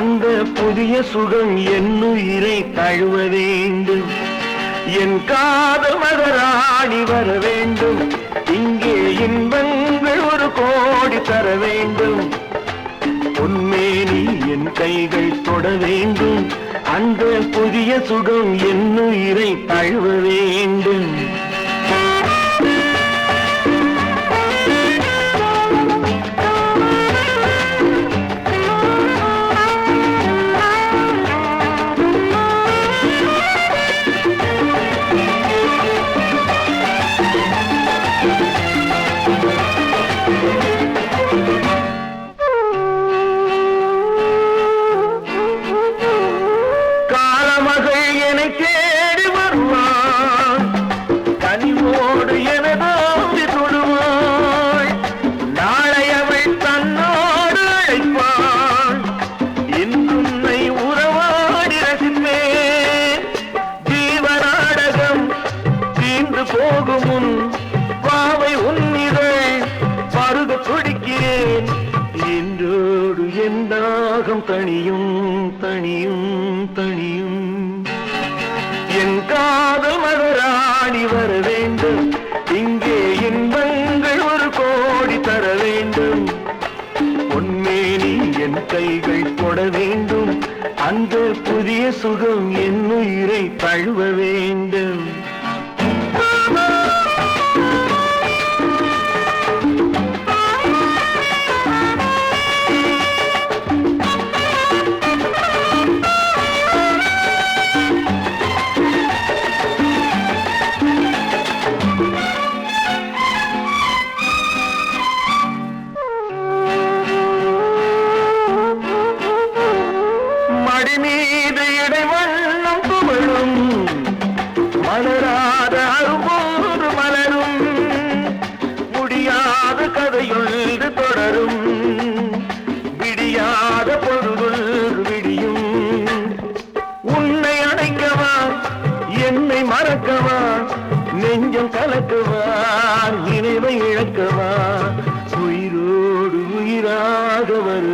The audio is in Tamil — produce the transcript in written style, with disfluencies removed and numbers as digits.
அந்த புதிய சுகம் என்னுயிரை தழுவ வேண்டும். என் காதல் மகராணி வர வேண்டும். இங்கே இன்பங்கள் ஒரு கோடி தர வேண்டும். பொன்மேனி என் கைகள் தொட வேண்டும். அந்த புதிய சுகம் என்னுயிரை தழுவ வேண்டும். தேடி வருவாள், கனிவோடு எனதோடு தொடுவாள். நாளை அவள் தன்னோடு அழைப்பாள். இன்றுன்னை உறவாடி ரசிப்பேன். ஜீவநாடகம் தீர்ந்து போகும் முன் பாவை உன்னிதழ் பருக துடிக்கிறேன். என்றோடு என் தாகம் தனியும் தனியும் தனியும். என் காதல் மகராணி வர வேண்டும். இங்கே இன்பங்கள் ஒரு கோடி தர வேண்டும். பொன்மேனி என் கைகள் தொட வேண்டும். அந்த புதிய சுகம் என்னுயிரை தழுவ வேண்டும். மீது இடைவண்ணம் துவழும் மலராத அரும்போது மலரும். முடியாத கதையுள் தொடரும். விடியாத பொழுதுள் விடியும். உன்னை அடைக்கவா என்னை மறக்கவா நெஞ்சம் கலக்கவா நினைவை இழக்கவா உயிரோடு உயிராக வரும்.